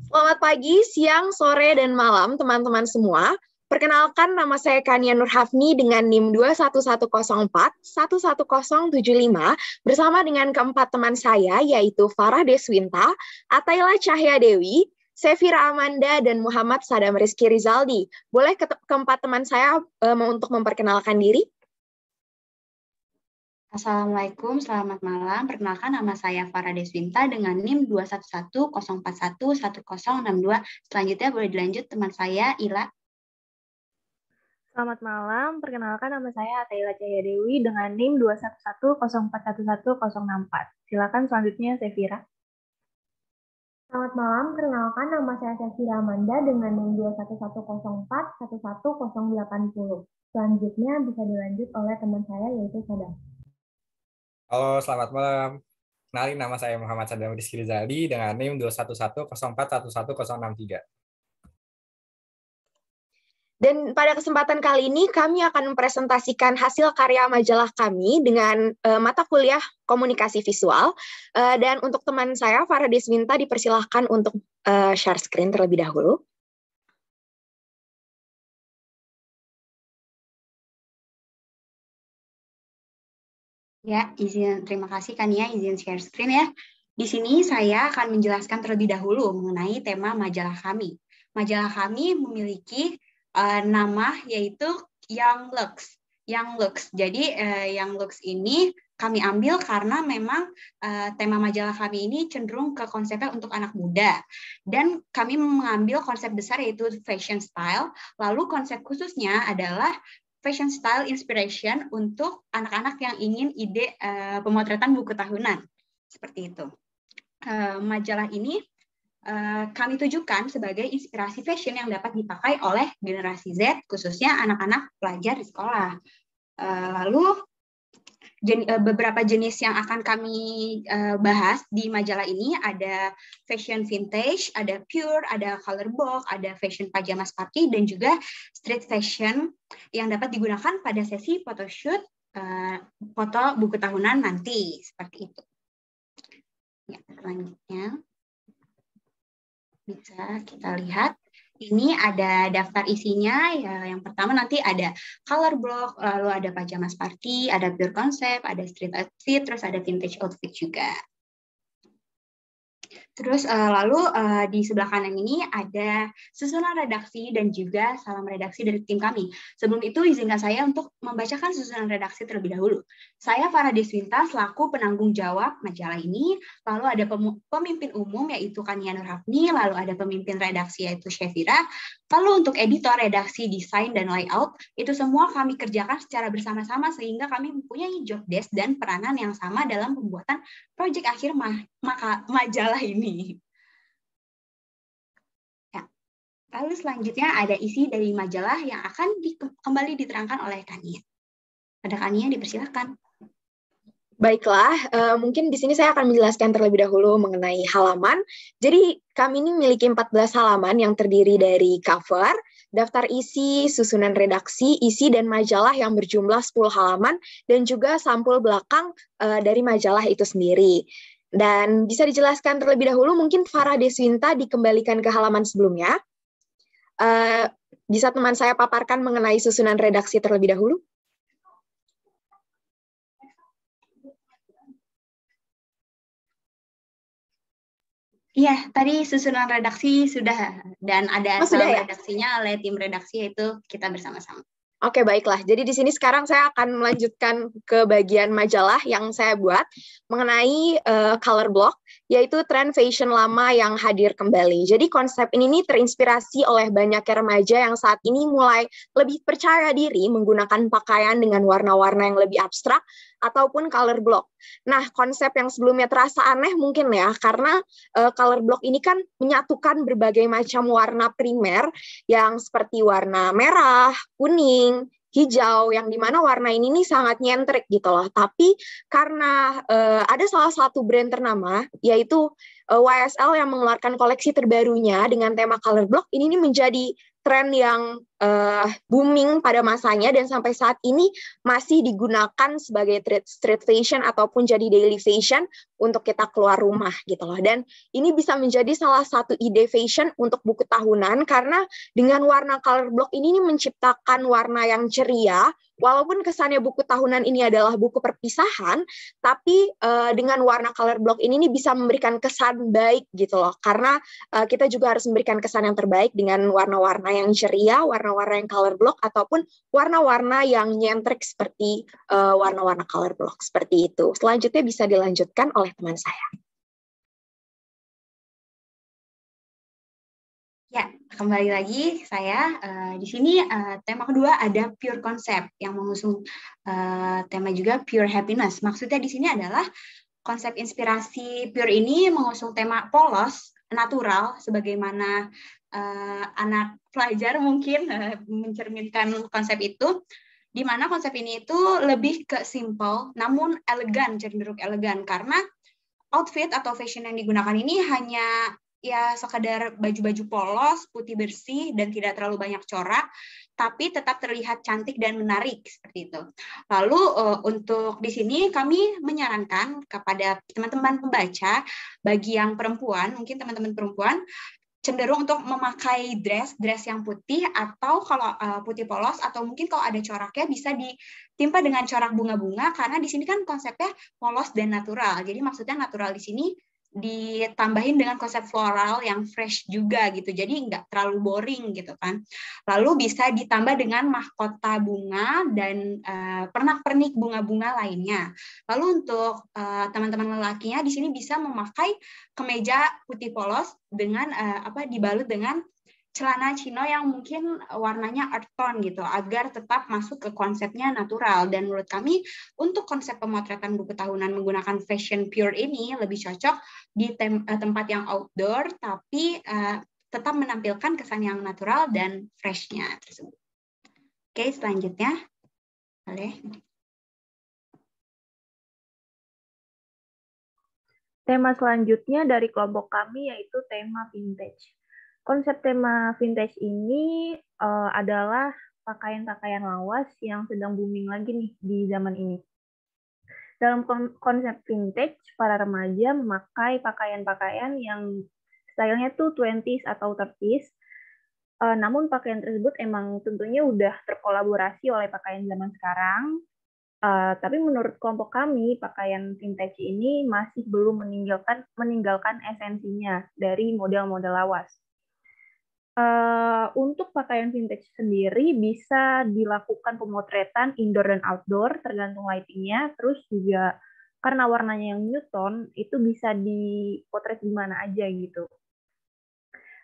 Selamat pagi, siang, sore, dan malam teman-teman semua. Perkenalkan, nama saya Kania Nurhafni dengan NIM 21104-11075 bersama dengan keempat teman saya yaitu Farah Deswinta, Atayla Cahya Dewi, Sefira Amanda, dan Muhammad Sadam Rizky Rizaldi. Boleh keempat teman saya untuk memperkenalkan diri? Assalamualaikum, selamat malam. Perkenalkan nama saya Farah Deswinta dengan NIM 21104111062. Selanjutnya boleh dilanjut teman saya Ila. Selamat malam, perkenalkan nama saya Atayla Cahya Dewi dengan NIM 21104111064. Silakan selanjutnya Sefira. Selamat malam, perkenalkan nama saya Sefira Amanda dengan NIM 21104-11080. Selanjutnya bisa dilanjut oleh teman saya yaitu Sadam. Halo, selamat malam. Kenalin, nama saya Muhammad Sadam Rizky Rizaldi dengan NIM 21104111063. Dan pada kesempatan kali ini kami akan mempresentasikan hasil karya majalah kami dengan mata kuliah komunikasi visual. Dan untuk teman saya, Farah Deswinta, dipersilahkan untuk share screen terlebih dahulu. Ya, terima kasih Kania, izin share screen ya. Di sini saya akan menjelaskan terlebih dahulu mengenai tema majalah kami. Majalah kami memiliki nama yaitu Young Lux. Jadi Young Lux ini kami ambil karena memang tema majalah kami ini cenderung ke konsepnya untuk anak muda. Dan kami mengambil konsep besar yaitu fashion style. Lalu konsep khususnya adalah fashion style inspiration untuk anak-anak yang ingin ide pemotretan buku tahunan. Seperti itu. Majalah ini kami tujukan sebagai inspirasi fashion yang dapat dipakai oleh generasi Z, khususnya anak-anak pelajar di sekolah. Lalu beberapa jenis yang akan kami bahas di majalah ini ada fashion vintage, ada pure, ada color box, ada fashion pajamas party, dan juga street fashion yang dapat digunakan pada sesi photoshoot foto buku tahunan nanti. Seperti itu. Ya, selanjutnya bisa kita lihat, ini ada daftar isinya. Ya, yang pertama nanti ada color block, lalu ada pajamas party, ada pure concept, ada street outfit, terus ada vintage outfit juga. Terus lalu di sebelah kanan ini ada susunan redaksi dan juga salam redaksi dari tim kami. Sebelum itu izinkan saya untuk membacakan susunan redaksi terlebih dahulu. Saya Farah Deswinta selaku penanggung jawab majalah ini, lalu ada pemimpin umum yaitu Kania Nurhafni, lalu ada pemimpin redaksi yaitu Sefira, lalu untuk editor, redaksi, desain, dan layout, itu semua kami kerjakan secara bersama-sama sehingga kami mempunyai job desk dan peranan yang sama dalam pembuatan proyek akhir majalah ini. Ya. Lalu selanjutnya ada isi dari majalah yang akan kembali diterangkan oleh Kania. Ada Kania, dipersilakan. Baiklah, mungkin di sini saya akan menjelaskan terlebih dahulu mengenai halaman. Jadi kami ini memiliki 14 halaman yang terdiri dari cover, daftar isi, susunan redaksi, isi, dan majalah yang berjumlah 10 halaman, dan juga sampul belakang dari majalah itu sendiri. Dan bisa dijelaskan terlebih dahulu, mungkin Farah Deswinta dikembalikan ke halaman sebelumnya. Bisa teman saya paparkan mengenai susunan redaksi terlebih dahulu? Iya, tadi susunan redaksi sudah, dan ada salam ya? redaksinya oleh tim redaksi, yaitu kita bersama-sama. Oke, baiklah. Jadi di sini sekarang saya akan melanjutkan ke bagian majalah yang saya buat mengenai color block, yaitu tren fashion lama yang hadir kembali. Jadi konsep ini terinspirasi oleh banyaknya remaja yang saat ini mulai lebih percaya diri menggunakan pakaian dengan warna-warna yang lebih abstrak ataupun color block. Nah, konsep yang sebelumnya terasa aneh mungkin ya, karena color block ini kan menyatukan berbagai macam warna primer yang seperti warna merah, kuning, hijau, yang dimana warna ini nih sangat nyentrik gitu loh. Tapi karena ada salah satu brand ternama, yaitu YSL yang mengeluarkan koleksi terbarunya dengan tema color block, ini nih menjadi tren yang booming pada masanya dan sampai saat ini masih digunakan sebagai street fashion ataupun jadi daily fashion untuk kita keluar rumah gitu loh. Dan ini bisa menjadi salah satu ide fashion untuk buku tahunan karena dengan warna color block ini menciptakan warna yang ceria. Walaupun kesannya buku tahunan ini adalah buku perpisahan, tapi dengan warna color block ini bisa memberikan kesan baik gitu loh. Karena kita juga harus memberikan kesan yang terbaik dengan warna-warna yang ceria, warna-warna yang color block, ataupun warna-warna yang nyentrik seperti warna-warna color block, seperti itu. Selanjutnya bisa dilanjutkan oleh teman saya. Ya, kembali lagi saya di sini tema kedua ada pure concept yang mengusung tema juga pure happiness. Maksudnya di sini adalah konsep inspirasi pure ini mengusung tema polos, natural, sebagaimana anak pelajar mungkin mencerminkan konsep itu, di mana konsep ini itu lebih ke simple, namun elegan, cenderung elegan, karena outfit atau fashion yang digunakan ini hanya ya sekadar baju-baju polos, putih bersih, dan tidak terlalu banyak corak, tapi tetap terlihat cantik dan menarik seperti itu. Lalu untuk di sini kami menyarankan kepada teman-teman pembaca, bagi yang perempuan, mungkin teman-teman perempuan, cenderung untuk memakai dress yang putih, atau kalau putih polos, atau mungkin kalau ada coraknya bisa ditimpa dengan corak bunga-bunga, karena di sini kan konsepnya polos dan natural. Jadi maksudnya natural di sini ditambahin dengan konsep floral yang fresh juga gitu, jadi nggak terlalu boring gitu kan. Lalu bisa ditambah dengan mahkota bunga dan pernak-pernik bunga-bunga lainnya. Lalu untuk teman-teman lelakinya di sini bisa memakai kemeja putih polos dengan dibalut dengan celana chino yang mungkin warnanya earth tone gitu, agar tetap masuk ke konsepnya natural. Dan menurut kami untuk konsep pemotretan buku tahunan menggunakan fashion pure ini lebih cocok di tempat yang outdoor, tapi tetap menampilkan kesan yang natural dan freshnya tersebut. Oke, selanjutnya boleh. Tema selanjutnya dari kelompok kami yaitu tema vintage. Konsep tema vintage ini adalah pakaian-pakaian lawas yang sedang booming lagi nih di zaman ini. Dalam konsep vintage, para remaja memakai pakaian-pakaian yang stylenya tuh 20s atau 30s. Namun pakaian tersebut emang tentunya udah terkolaborasi oleh pakaian zaman sekarang. Tapi menurut kelompok kami, pakaian vintage ini masih belum meninggalkan esensinya dari model-model lawas. Untuk pakaian vintage sendiri bisa dilakukan pemotretan indoor dan outdoor tergantung lightingnya, terus juga karena warnanya yang new tone itu bisa dipotret di mana aja gitu.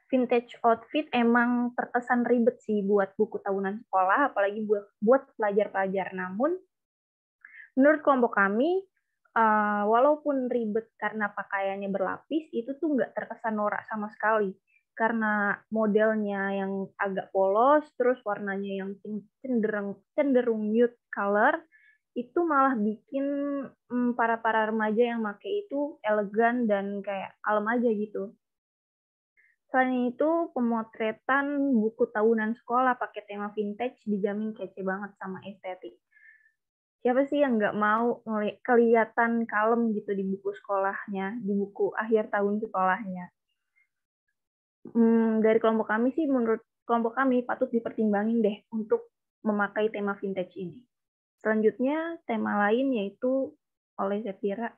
Vintage outfit emang terkesan ribet sih buat buku tahunan sekolah, apalagi buat pelajar-pelajar. Namun menurut kelompok kami, walaupun ribet karena pakaiannya berlapis, itu tuh nggak terkesan norak sama sekali. Karena modelnya yang agak polos, terus warnanya yang cenderung nude color, itu malah bikin para remaja yang pakai itu elegan dan kayak kalem aja gitu. Selain itu, pemotretan buku tahunan sekolah pakai tema vintage dijamin kece banget sama estetik. Siapa sih yang nggak mau kelihatan kalem gitu di buku sekolahnya, di buku akhir tahun sekolahnya? Dari kelompok kami sih, menurut kelompok kami patut dipertimbangin deh untuk memakai tema vintage ini. Selanjutnya, tema lain yaitu oleh Zepira.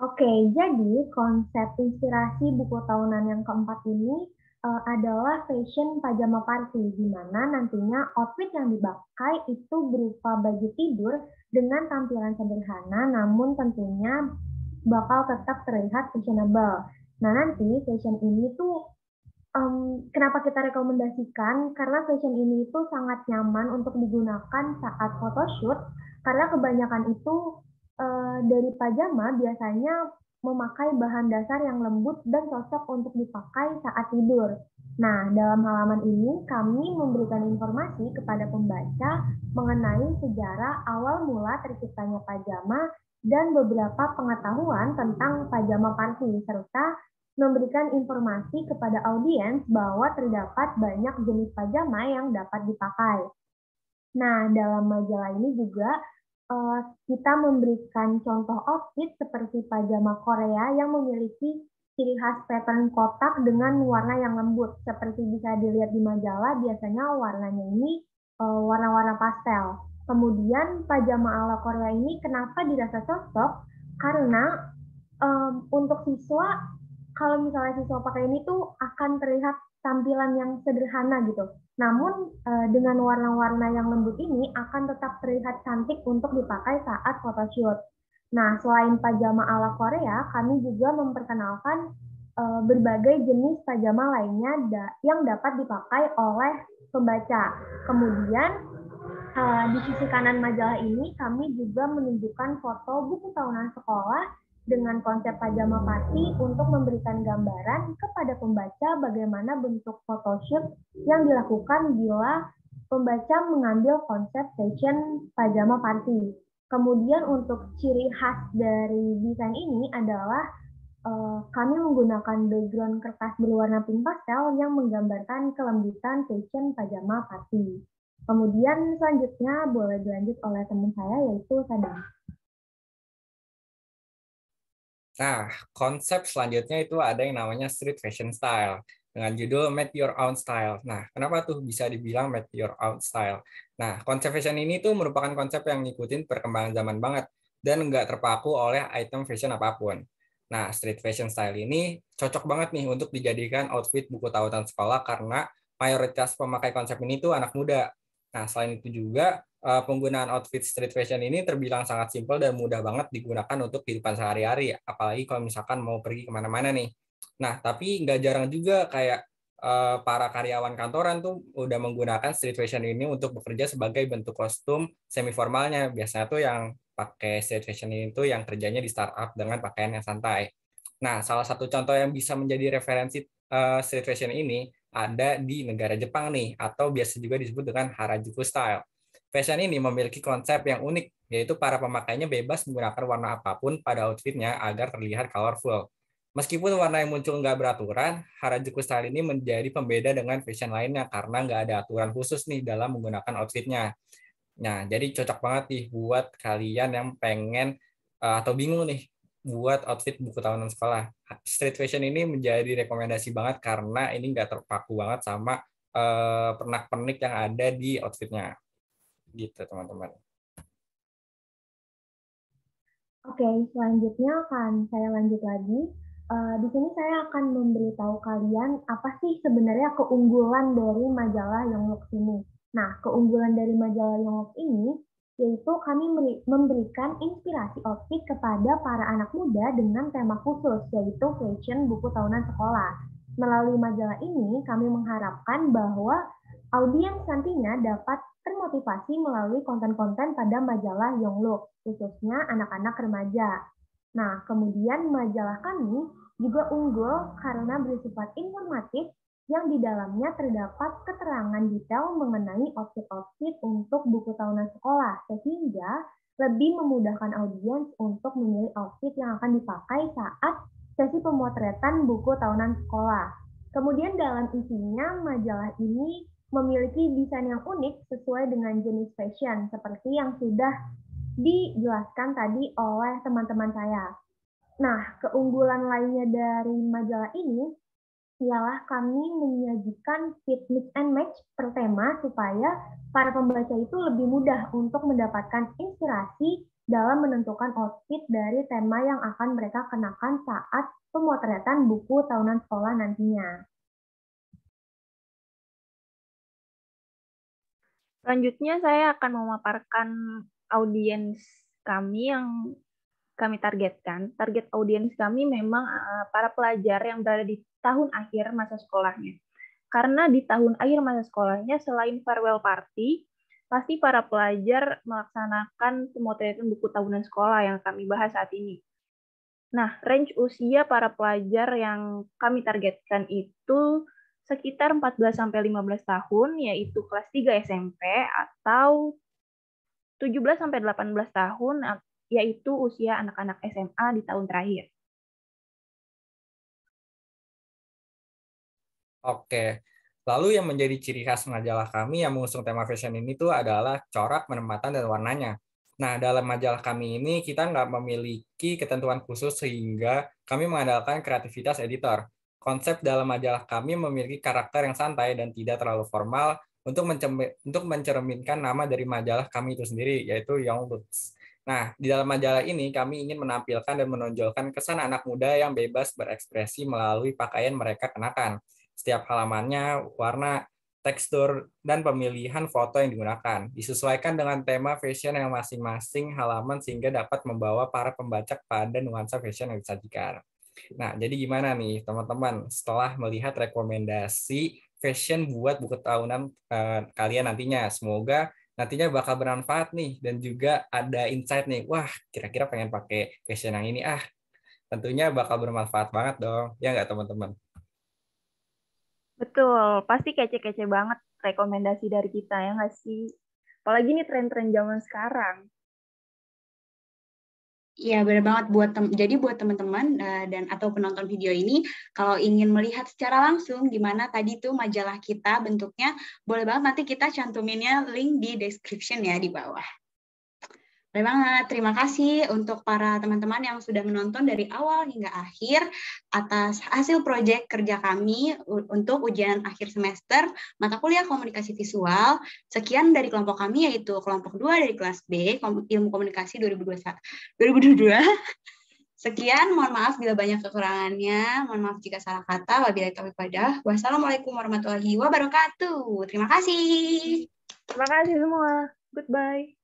Oke, jadi konsep inspirasi buku tahunan yang keempat ini adalah fashion pajama party, di mana nantinya outfit yang dipakai itu berupa baju tidur dengan tampilan sederhana, namun tentunya bakal tetap terlihat fashionable. Nah, nanti fashion ini tuh kenapa kita rekomendasikan? Karena fashion ini itu sangat nyaman untuk digunakan saat photoshoot, karena kebanyakan itu dari pajama biasanya memakai bahan dasar yang lembut dan cocok untuk dipakai saat tidur. Nah, dalam halaman ini kami memberikan informasi kepada pembaca mengenai sejarah awal mula terciptanya pajama dan beberapa pengetahuan tentang pajama party, serta memberikan informasi kepada audiens bahwa terdapat banyak jenis pajama yang dapat dipakai. Nah, dalam majalah ini juga kita memberikan contoh outfit seperti pajama Korea yang memiliki ciri khas pattern kotak dengan warna yang lembut. Seperti bisa dilihat di majalah, biasanya warnanya ini warna-warna pastel. Kemudian pajama ala Korea ini kenapa dirasa cocok? Karena untuk siswa, kalau misalnya siswa pakai ini tuh akan terlihat tampilan yang sederhana gitu. Namun dengan warna-warna yang lembut ini akan tetap terlihat cantik untuk dipakai saat photoshoot. Nah, selain pajama ala Korea, kami juga memperkenalkan berbagai jenis pajama lainnya yang dapat dipakai oleh pembaca. Kemudian di sisi kanan majalah ini kami juga menunjukkan foto buku tahunan sekolah dengan konsep pajama party untuk memberikan gambaran kepada pembaca bagaimana bentuk photoshoot yang dilakukan bila pembaca mengambil konsep fashion pajama party. Kemudian untuk ciri khas dari desain ini adalah kami menggunakan background kertas berwarna pink pastel yang menggambarkan kelembutan fashion pajama party. Kemudian selanjutnya boleh dilanjut oleh teman saya yaitu Sadam. Nah, konsep selanjutnya itu ada yang namanya street fashion style dengan judul Make Your Own Style. Nah, kenapa tuh bisa dibilang Make Your Own Style? Nah, konsep fashion ini tuh merupakan konsep yang ngikutin perkembangan zaman banget dan nggak terpaku oleh item fashion apapun. Nah, street fashion style ini cocok banget nih untuk dijadikan outfit buku tahunan sekolah karena mayoritas pemakai konsep ini tuh anak muda. Nah, selain itu juga penggunaan outfit street fashion ini terbilang sangat simpel dan mudah banget digunakan untuk kehidupan sehari-hari, apalagi kalau misalkan mau pergi kemana-mana nih. Nah, tapi nggak jarang juga kayak para karyawan kantoran tuh udah menggunakan street fashion ini untuk bekerja sebagai bentuk kostum semi formalnya. Biasanya tuh yang pakai street fashion ini tuh yang kerjanya di startup dengan pakaian yang santai. Nah, salah satu contoh yang bisa menjadi referensi street fashion ini ada di negara Jepang nih, atau biasa juga disebut dengan Harajuku style. Fashion ini memiliki konsep yang unik, yaitu para pemakainya bebas menggunakan warna apapun pada outfitnya agar terlihat colorful. Meskipun warna yang muncul nggak beraturan, Harajuku style ini menjadi pembeda dengan fashion lainnya karena nggak ada aturan khusus nih dalam menggunakan outfitnya. Nah, jadi cocok banget nih buat kalian yang pengen atau bingung nih buat outfit buku tahunan sekolah. Street fashion ini menjadi rekomendasi banget karena ini nggak terpaku banget sama pernak-pernik yang ada di outfitnya. Gitu, teman-teman. Oke, selanjutnya akan saya lanjut lagi. Di sini saya akan memberitahu kalian apa sih sebenarnya keunggulan dari majalah Yongluk ini. Nah, keunggulan dari majalah Yongluk ini yaitu kami memberikan inspirasi outfit kepada para anak muda dengan tema khusus, yaitu fashion buku tahunan sekolah. Melalui majalah ini, kami mengharapkan bahwa audiens nantinya dapat termotivasi melalui konten-konten pada majalah Yongluk, khususnya anak-anak remaja. Nah, kemudian majalah kami juga unggul karena bersifat informatif yang di dalamnya terdapat keterangan detail mengenai outfit-outfit untuk buku tahunan sekolah, sehingga lebih memudahkan audiens untuk memilih outfit yang akan dipakai saat sesi pemotretan buku tahunan sekolah. Kemudian dalam isinya, majalah ini memiliki desain yang unik sesuai dengan jenis fashion, seperti yang sudah dijelaskan tadi oleh teman-teman saya. Nah, keunggulan lainnya dari majalah ini ialah kami menyajikan fit mix and match per tema supaya para pembaca itu lebih mudah untuk mendapatkan inspirasi dalam menentukan outfit dari tema yang akan mereka kenakan saat pemotretan buku tahunan sekolah nantinya. Selanjutnya saya akan memaparkan audiens kami yang kami targetkan. Target audiens kami memang para pelajar yang berada di tahun akhir masa sekolahnya. Karena di tahun akhir masa sekolahnya selain farewell party, pasti para pelajar melaksanakan pemotretan buku tahunan sekolah yang kami bahas saat ini. Nah, range usia para pelajar yang kami targetkan itu sekitar 14-15 tahun, yaitu kelas 3 SMP, atau 17-18 tahun, yaitu usia anak-anak SMA di tahun terakhir. Oke. Lalu yang menjadi ciri khas majalah kami yang mengusung tema fashion ini tuh adalah corak, penempatan, dan warnanya. Nah, dalam majalah kami ini kita nggak memiliki ketentuan khusus sehingga kami mengandalkan kreativitas editor. Konsep dalam majalah kami memiliki karakter yang santai dan tidak terlalu formal untuk mencerminkan nama dari majalah kami itu sendiri, yaitu Young Looks. Nah, di dalam majalah ini kami ingin menampilkan dan menonjolkan kesan anak muda yang bebas berekspresi melalui pakaian mereka kenakan. Setiap halamannya, warna, tekstur, dan pemilihan foto yang digunakan disesuaikan dengan tema fashion yang masing-masing halaman sehingga dapat membawa para pembaca pada nuansa fashion yang disajikan. Nah, jadi gimana nih teman-teman setelah melihat rekomendasi fashion buat buku tahunan kalian nantinya? Semoga nantinya bakal bermanfaat nih dan juga ada insight nih. Wah, kira-kira pengen pakai fashion yang ini. Tentunya bakal bermanfaat banget dong. Ya nggak teman-teman? Betul, pasti kece-kece banget rekomendasi dari kita, ya nggak sih? Apalagi nih tren-tren zaman sekarang. Iya, benar banget. Jadi buat teman-teman dan atau penonton video ini, kalau ingin melihat secara langsung gimana tadi tuh majalah kita bentuknya, boleh banget nanti kita cantuminnya link di description ya di bawah. Boleh banget. Terima kasih untuk para teman-teman yang sudah menonton dari awal hingga akhir atas hasil proyek kerja kami untuk ujian akhir semester mata kuliah komunikasi visual. Sekian dari kelompok kami, yaitu kelompok 2 dari kelas B, Ilmu Komunikasi 2022. Sekian, mohon maaf bila banyak kekurangannya. Mohon maaf jika salah kata. Wabillahi taufiq walhidayah. Wassalamualaikum warahmatullahi wabarakatuh. Terima kasih. Terima kasih semua. Goodbye.